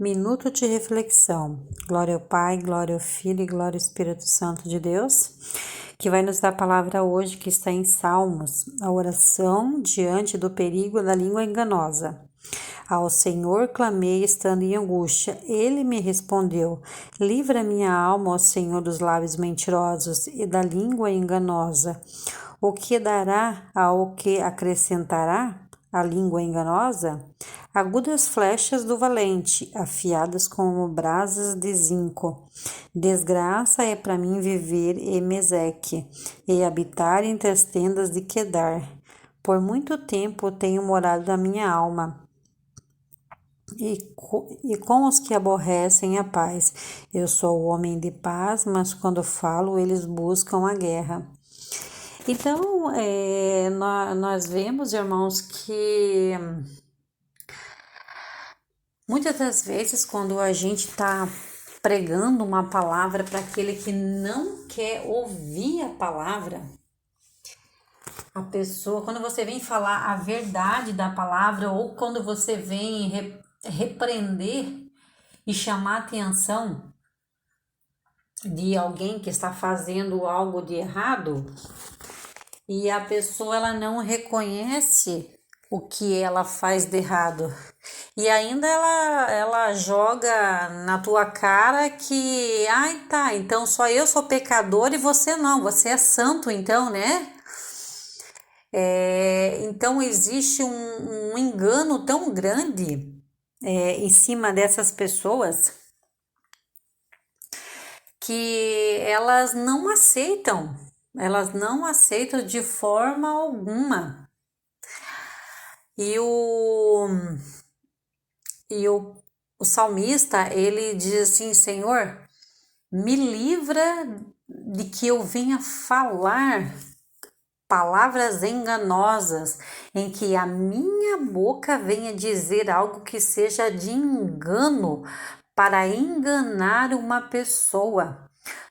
Minuto de reflexão. Glória ao Pai, glória ao Filho e glória ao Espírito Santo de Deus, que vai nos dar a palavra hoje, que está em Salmos, a oração diante do perigo da língua enganosa. Ao Senhor clamei estando em angústia, Ele me respondeu. Livra minha alma, ó Senhor, dos lábios mentirosos e da língua enganosa. O que dará ao que acrescentará a língua enganosa? Agudas flechas do valente, afiadas como brasas de zinco. Desgraça é para mim viver em Meseque e habitar entre as tendas de Quedar. Por muito tempo tenho morado na minha alma, e com os que aborrecem a paz. Eu sou o homem de paz, mas quando falo, eles buscam a guerra. Então, nós vemos, irmãos, que muitas das vezes, quando a gente está pregando uma palavra para aquele que não quer ouvir a palavra, a pessoa, quando você vem falar a verdade da palavra, ou quando você vem repreender e chamar a atenção de alguém que está fazendo algo de errado, e a pessoa ela não reconhece o que ela faz de errado, e ainda ela joga na tua cara que, tá, então só eu sou pecador e você não, você é santo então, né? Então existe um engano tão grande em cima dessas pessoas que elas não aceitam de forma alguma. O salmista, ele diz assim: Senhor, me livra de que eu venha falar palavras enganosas, em que a minha boca venha dizer algo que seja de engano, para enganar uma pessoa.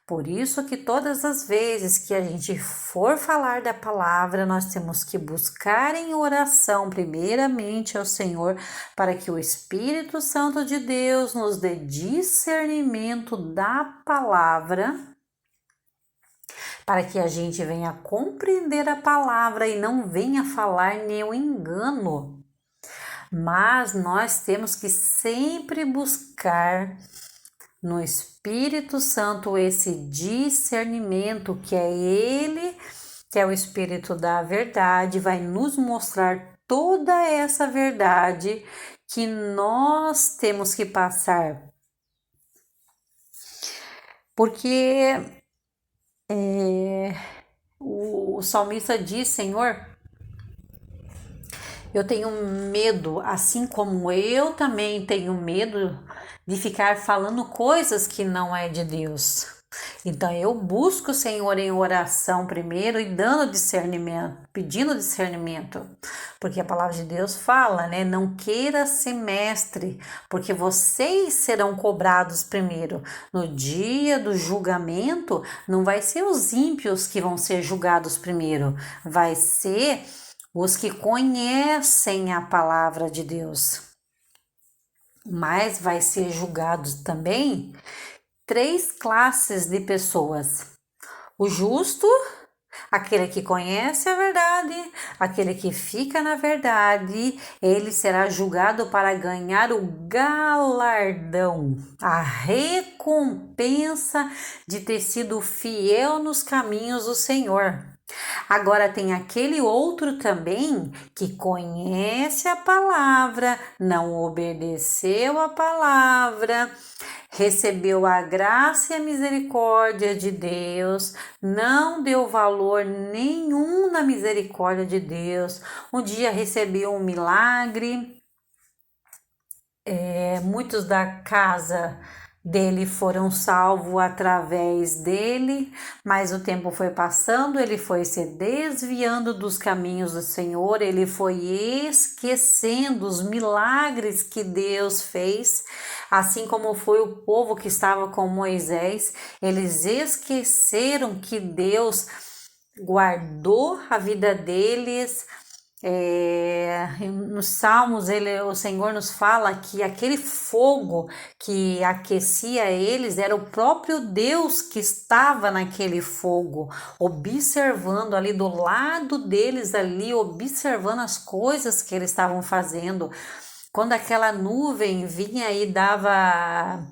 Por isso que todas as vezes que a gente for falar da palavra, nós temos que buscar em oração primeiramente ao Senhor, para que o Espírito Santo de Deus nos dê discernimento da palavra, para que a gente venha compreender a palavra e não venha falar nenhum engano. Mas nós temos que sempre buscar no Espírito Santo esse discernimento, que é Ele, que é o Espírito da verdade, vai nos mostrar toda essa verdade que nós temos que passar. Porque o salmista diz: Senhor, eu tenho medo, assim como eu também tenho medo de ficar falando coisas que não é de Deus. Então eu busco o Senhor em oração primeiro e dando discernimento, pedindo discernimento, porque a palavra de Deus fala, né? Não queira ser mestre, porque vocês serão cobrados primeiro. No dia do julgamento, não vai ser os ímpios que vão ser julgados primeiro, vai ser os que conhecem a palavra de Deus. Mas vai ser julgados também 3 classes de pessoas: o justo, aquele que conhece a verdade, aquele que fica na verdade, ele será julgado para ganhar o galardão, a recompensa de ter sido fiel nos caminhos do Senhor. Agora tem aquele outro também que conhece a palavra, não obedeceu a palavra, recebeu a graça e a misericórdia de Deus, não deu valor nenhum na misericórdia de Deus. Um dia recebeu um milagre, muitos da casa dele foram salvos através dele, mas o tempo foi passando, ele foi se desviando dos caminhos do Senhor, ele foi esquecendo os milagres que Deus fez, assim como foi o povo que estava com Moisés. Eles esqueceram que Deus guardou a vida deles, Nos Salmos, o Senhor nos fala que aquele fogo que aquecia eles era o próprio Deus que estava naquele fogo, observando ali do lado deles, ali, observando as coisas que eles estavam fazendo. Quando aquela nuvem vinha e dava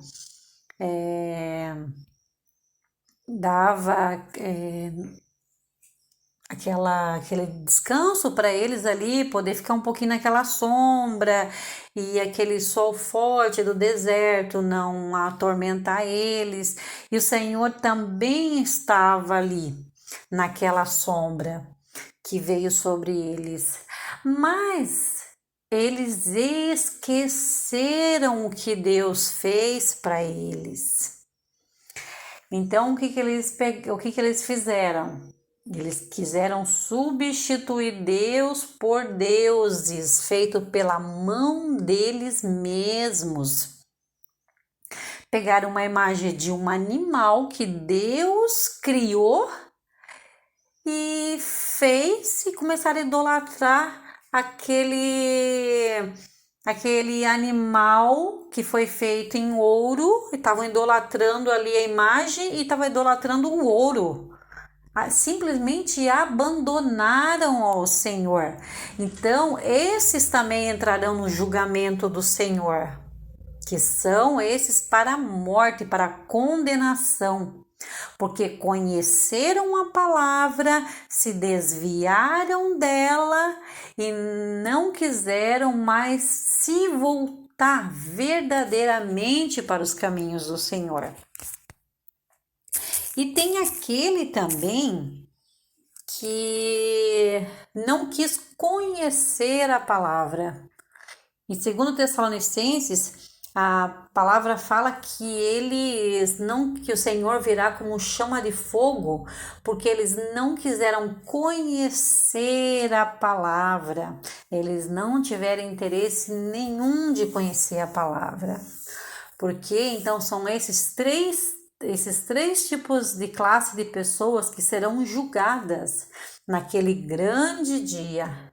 aquele descanso para eles ali, poder ficar um pouquinho naquela sombra e aquele sol forte do deserto não atormentar eles. E o Senhor também estava ali, naquela sombra que veio sobre eles. Mas eles esqueceram o que Deus fez para eles. Então, o que que eles fizeram? Eles quiseram substituir Deus por deuses, feito pela mão deles mesmos. Pegaram uma imagem de um animal que Deus criou e fez e começaram a idolatrar aquele animal que foi feito em ouro, e estavam idolatrando ali a imagem e estavam idolatrando o ouro. Simplesmente abandonaram ao Senhor. Então, esses também entrarão no julgamento do Senhor, que são esses para a morte, para a condenação, porque conheceram a palavra, se desviaram dela e não quiseram mais se voltar verdadeiramente para os caminhos do Senhor. E tem aquele também que não quis conhecer a palavra. Em 2 Tessalonicenses, a palavra fala que que o Senhor virá como chama de fogo, porque eles não quiseram conhecer a palavra. Eles não tiveram interesse nenhum de conhecer a palavra. Porque então são esses três tipos de classe de pessoas que serão julgadas naquele grande dia.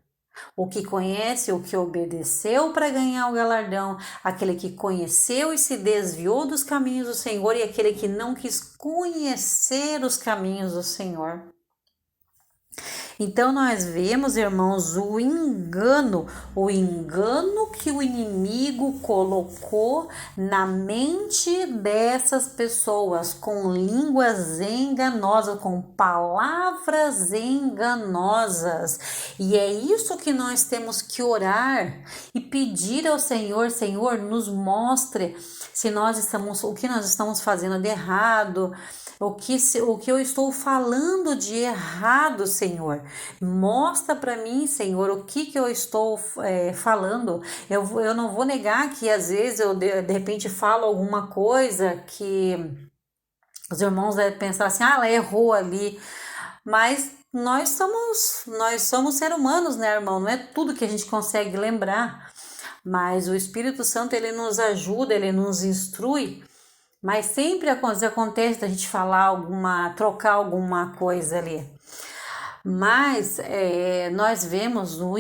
O que conhece, o que obedeceu para ganhar o galardão, aquele que conheceu e se desviou dos caminhos do Senhor, e aquele que não quis conhecer os caminhos do Senhor. Então nós vemos, irmãos, o engano que o inimigo colocou na mente dessas pessoas, com línguas enganosas, com palavras enganosas. E é isso que nós temos que orar e pedir ao Senhor: Senhor, nos mostre o que nós estamos fazendo de errado, o que eu estou falando de errado, Senhor. Mostra para mim, Senhor, o que eu estou falando. Eu não vou negar que às vezes eu de repente falo alguma coisa que os irmãos devem pensar assim: ela errou ali. Mas nós somos seres humanos, né, irmão? Não é tudo que a gente consegue lembrar. Mas o Espírito Santo, ele nos ajuda, ele nos instrui. Mas sempre acontece da gente trocar alguma coisa ali. Mas nós vemos o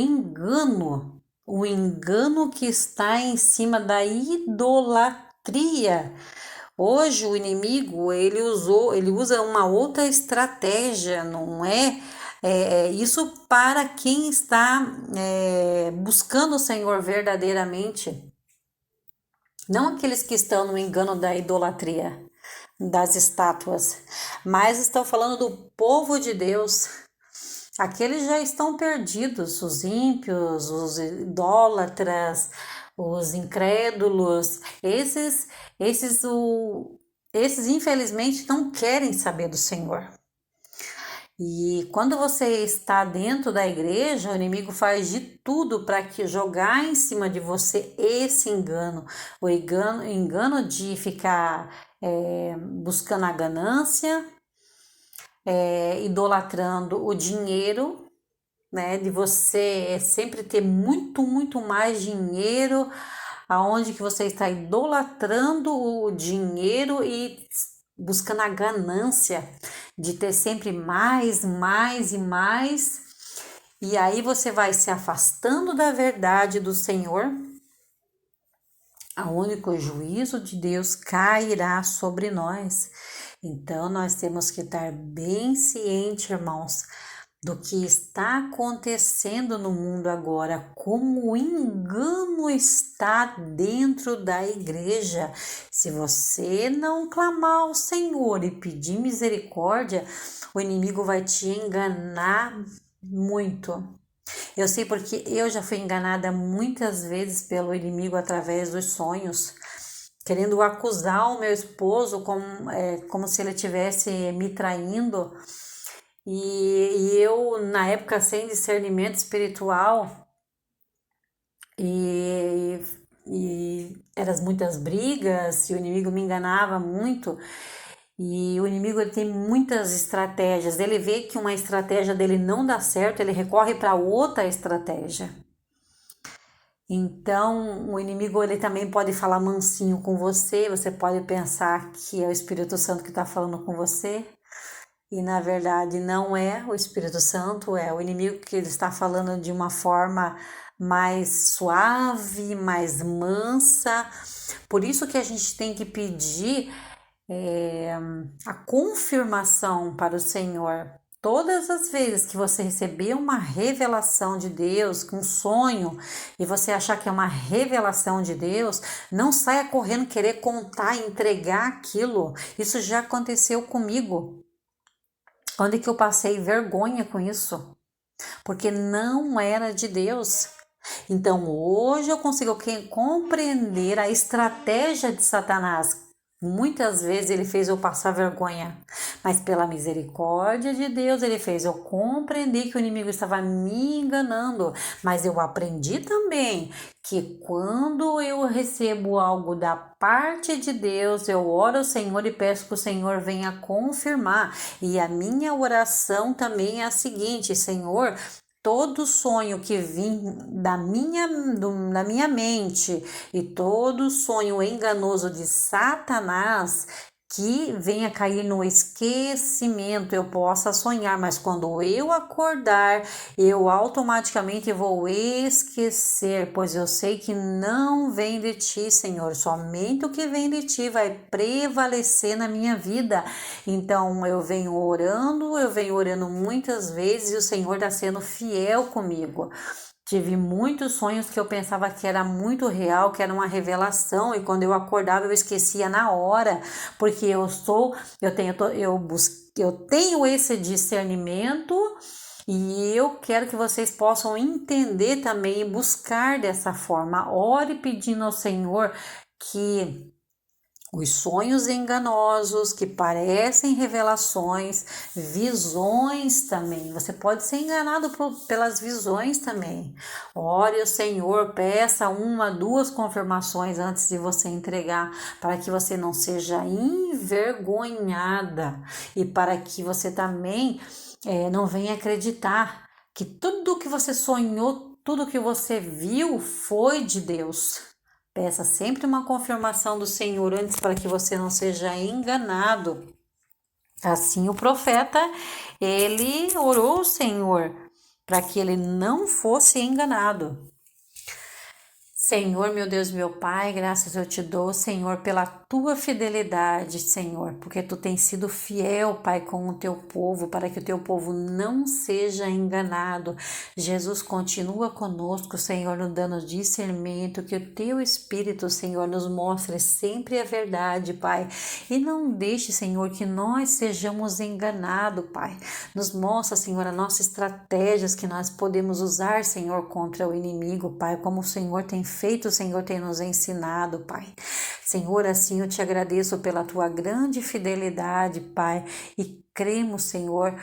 engano que está em cima da idolatria. Hoje o inimigo ele usa uma outra estratégia, não é? Isso para quem está buscando o Senhor verdadeiramente. Não aqueles que estão no engano da idolatria, das estátuas, mas estão falando do povo de Deus. Aqueles já estão perdidos, os ímpios, os idólatras, os incrédulos. Esses infelizmente não querem saber do Senhor. E quando você está dentro da igreja, o inimigo faz de tudo para jogar em cima de você esse engano, o engano de ficar buscando a ganância, idolatrando o dinheiro, né? De você sempre ter muito, muito mais dinheiro, aonde que você está idolatrando o dinheiro e buscando a ganância de ter sempre mais, mais e mais. E aí você vai se afastando da verdade do Senhor, aonde que o juízo de Deus cairá sobre nós. Então nós temos que estar bem cientes, irmãos, do que está acontecendo no mundo agora, como o engano está dentro da igreja. Se você não clamar ao Senhor e pedir misericórdia, o inimigo vai te enganar muito. Eu sei porque eu já fui enganada muitas vezes pelo inimigo através dos sonhos, querendo acusar o meu esposo como se ele estivesse me traindo. E eu, na época, sem discernimento espiritual, e, e eram muitas brigas, e o inimigo me enganava muito. E o inimigo ele tem muitas estratégias. Ele vê que uma estratégia dele não dá certo, ele recorre para outra estratégia. Então, o inimigo ele também pode falar mansinho com você, você pode pensar que é o Espírito Santo que está falando com você, e na verdade não é o Espírito Santo, é o inimigo que ele está falando de uma forma mais suave, mais mansa. Por isso que a gente tem que pedir a confirmação para o Senhor. Todas as vezes que você receber uma revelação de Deus, um sonho, e você achar que é uma revelação de Deus, não saia correndo querer contar, entregar aquilo. Isso já aconteceu comigo. Onde que eu passei vergonha com isso? Porque não era de Deus. Então hoje eu consigo compreender a estratégia de Satanás. Muitas vezes ele fez eu passar vergonha, mas pela misericórdia de Deus ele fez eu compreender que o inimigo estava me enganando. Mas eu aprendi também que quando eu recebo algo da parte de Deus, eu oro ao Senhor e peço que o Senhor venha confirmar. E a minha oração também é a seguinte: Senhor, todo sonho que vim da minha mente e todo sonho enganoso de Satanás, que venha cair no esquecimento, eu possa sonhar, mas quando eu acordar, eu automaticamente vou esquecer, pois eu sei que não vem de ti, Senhor. Somente o que vem de ti vai prevalecer na minha vida. Então eu venho orando muitas vezes e o Senhor está sendo fiel comigo. Tive muitos sonhos que eu pensava que era muito real, que era uma revelação, e quando eu acordava eu esquecia na hora, porque eu tenho esse discernimento e eu quero que vocês possam entender também e buscar dessa forma. Ore pedindo ao Senhor que os sonhos enganosos que parecem revelações, visões também. Você pode ser enganado pelas visões também. Ore ao Senhor, peça uma, duas confirmações antes de você entregar, para que você não seja envergonhada e para que você também não venha acreditar que tudo que você sonhou, tudo que você viu foi de Deus. Peça sempre uma confirmação do Senhor antes para que você não seja enganado. Assim o profeta, ele orou ao Senhor para que ele não fosse enganado. Senhor, meu Deus, meu Pai, graças eu te dou, Senhor, pela tua fidelidade, Senhor, porque tu tens sido fiel, Pai, com o teu povo, para que o teu povo não seja enganado. Jesus, continua conosco, Senhor, nos dando discernimento, que o teu Espírito, Senhor, nos mostre sempre a verdade, Pai, e não deixe, Senhor, que nós sejamos enganados, Pai. Nos mostra, Senhor, as nossas estratégias que nós podemos usar, Senhor, contra o inimigo, Pai, como o Senhor tem feito, o Senhor tem nos ensinado, Pai. Senhor, assim eu te agradeço pela tua grande fidelidade, Pai, e cremos, Senhor,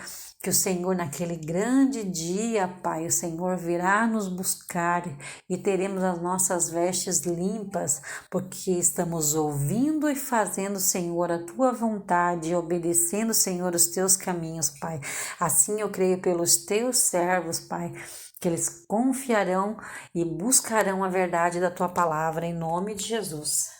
que o Senhor naquele grande dia, Pai, o Senhor virá nos buscar e teremos as nossas vestes limpas, porque estamos ouvindo e fazendo, Senhor, a tua vontade e obedecendo, Senhor, os teus caminhos, Pai. Assim eu creio pelos teus servos, Pai, que eles confiarão e buscarão a verdade da tua palavra, em nome de Jesus.